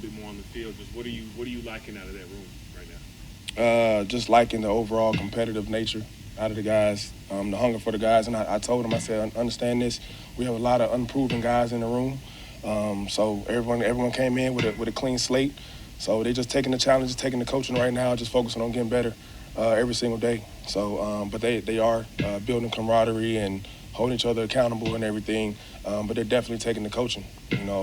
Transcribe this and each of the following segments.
bit more on the field. Just what are you liking out of that room right now? Just liking the overall competitive nature out of the guys, the hunger for the guys. And I told them, I said, understand this. We have a lot of unproven guys in the room. So everyone came in with a clean slate. So they just taking the challenges, taking the coaching right now, just focusing on getting better every single day. So, but they are building camaraderie and holding each other accountable and everything. But they're definitely taking the coaching,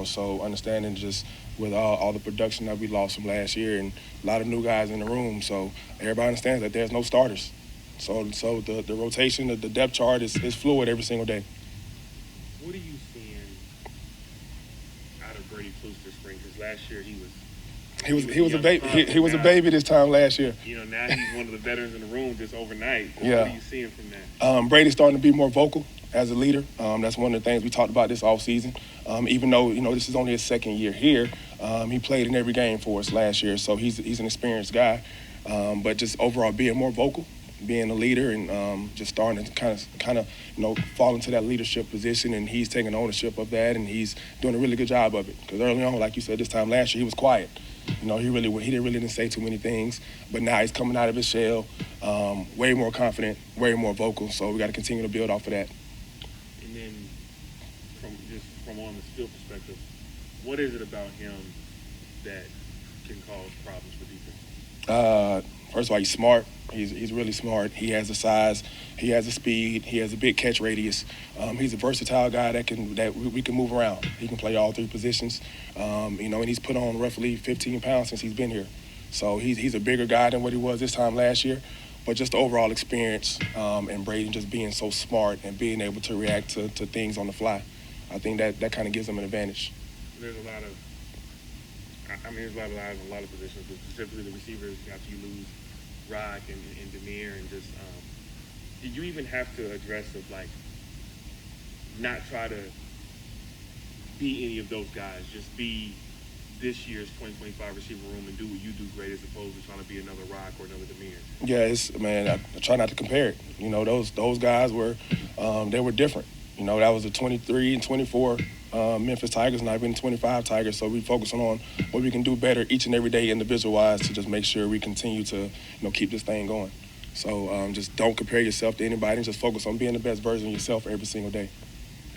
So understanding just with all the production that we lost from last year and a lot of new guys in the room. So everybody understands that there's no starters. So the rotation, the depth chart is fluid every single day. What are you seeing out of Brady Cluse this spring? Because last year he was He a was a young baby. pup, He and was a now baby this time last year. now he's one of the veterans in the room just overnight. Yeah. What are you seeing from that? Brady's starting to be more vocal as a leader. That's one of the things we talked about this offseason. Even though this is only his second year here, he played in every game for us last year, so he's an experienced guy. But just overall being more vocal, being a leader, and just starting to kind of fall into that leadership position, and he's taking ownership of that, and he's doing a really good job of it. Because early on, like you said, this time last year he was quiet. He didn't say too many things, but now he's coming out of his shell, way more confident, way more vocal. So we got to continue to build off of that. And then from on the field perspective, what is it about him that can cause problems for defense? First of all, he's smart. He's really smart. He has the size. He has the speed. He has a big catch radius. He's a versatile guy that we can move around. He can play all three positions. And he's put on roughly 15 pounds since he's been here. So he's a bigger guy than what he was this time last year. But just the overall experience and Brady just being so smart and being able to react to things on the fly, I think that kind of gives him an advantage. There's a lot of, there's a lot of guys in a lot of positions, but specifically the receivers after you lose Rock and Demir, and just did you even have to address of like not try to be any of those guys, just be this year's 2025 receiver room and do what you do great as opposed to trying to be another Rock or another Demir? Yeah, I try not to compare it. Those guys were they were different. That was the 23 and 24 Memphis Tigers, and I've been 25 Tigers. So we focus on what we can do better each and every day individual-wise to just make sure we continue to keep this thing going. So just don't compare yourself to anybody and just focus on being the best version of yourself every single day.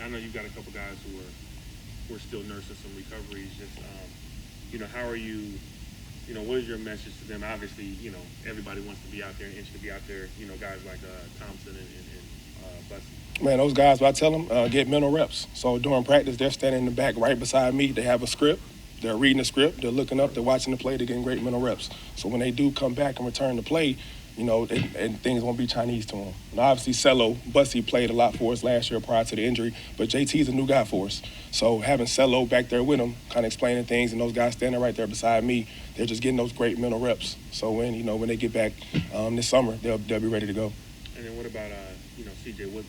I know you've got a couple guys who are still nursing some recoveries. Just how are you? What is your message to them? Obviously, everybody wants to be out there and itch to be out there. Guys like Thompson and Bussy. Man, those guys, I tell them, get mental reps. So during practice, they're standing in the back right beside me. They have a script. They're reading the script. They're looking up. They're watching the play. They're getting great mental reps. So when they do come back and return to play, and things won't be Chinese to them. And obviously, Bussy played a lot for us last year prior to the injury, but JT's a new guy for us. So having Cello back there with him, kind of explaining things, and those guys standing right there beside me, they're just getting those great mental reps. So when they get back this summer, they'll be ready to go. And then what about CJ? What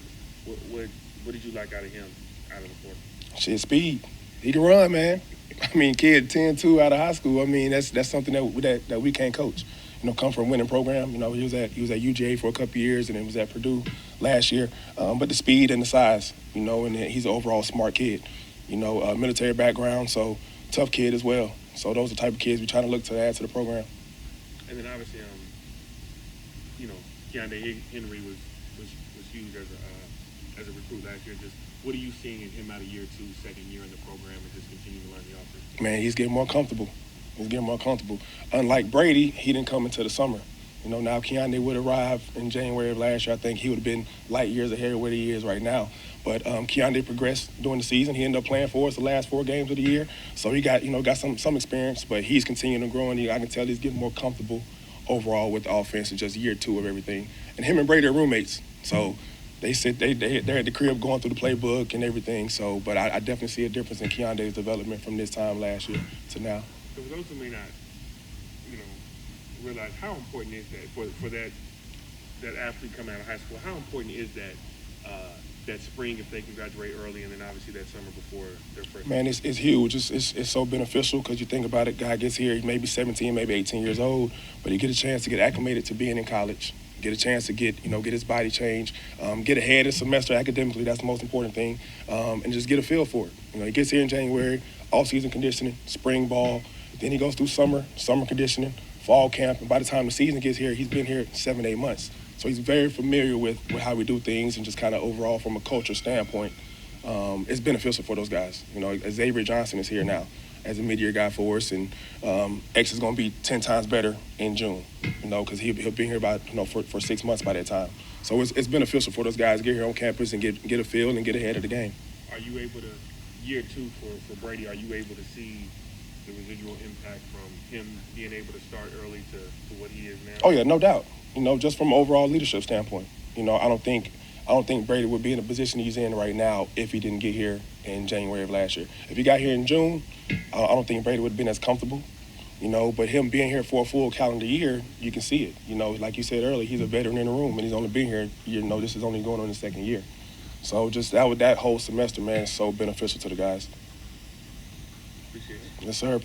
did you like out of him out of the court? Shit, speed. He can run, man. Kid 10-2 out of high school. That's something that we can't coach. Come from a winning program. He was at UGA for a couple of years and then was at Purdue last year. But the speed and the size, and he's an overall smart kid. Military background, so tough kid as well. So those are the type of kids we try to look to add to the program. And then obviously, Keontae Henry was huge as a recruit last year. Just what are you seeing in him out of year two, second year in the program, and just continuing to learn the offense? Man, he's getting more comfortable. Unlike Brady, he didn't come into the summer. Now Keontae would arrive in January of last year. I think he would have been light years ahead of where he is right now. But Keontae progressed during the season. He ended up playing for us the last 4 games of the year. So he got some experience, but he's continuing to grow, and I can tell he's getting more comfortable overall with the offense in just year 2 of everything. And him and Brady are roommates. So they're at the crib going through the playbook and everything. So, but I definitely see a difference in Keontae's development from this time last year to now. So for those who may not, realize how important is that for that athlete coming out of high school? How important is that spring if they can graduate early, and then obviously that summer before their freshman? Man, it's huge. It's so beneficial because you think about it. Guy gets here, he may be 17, maybe 18 years old, but he get a chance to get acclimated to being in college. Get a chance to get his body changed, get ahead of semester academically. That's the most important thing, and just get a feel for it. He gets here in January, all-season conditioning, spring ball, Then he goes through summer conditioning, fall camp, and by the time the season gets here, he's been here 7 to 8 months. So he's very familiar with how we do things and just kind of overall from a culture standpoint. It's beneficial for those guys. You know, Xavier Johnson is here now as a mid-year guy for us, and X is going to be 10 times better in June, you know, because he'll be here for 6 months by that time. So it's beneficial for those guys to get here on campus and get a feel and get ahead of the game. Are you able to, year two for Brady, are you able to see the residual impact from him being able to start early to what he is now? Oh yeah, no doubt. You know, just from an overall leadership standpoint. You know, I don't think Brady would be in the position he's in right now if he didn't get here in January of last year. If he got here in June, I don't think Brady would have been as comfortable. You know, but him being here for a full calendar year, you can see it. You know, like you said earlier, he's a veteran in the room, and he's only been here. You know, this is only going on his second year. So just that whole semester, man, is so beneficial to the guys. Appreciate it. Yes, sir.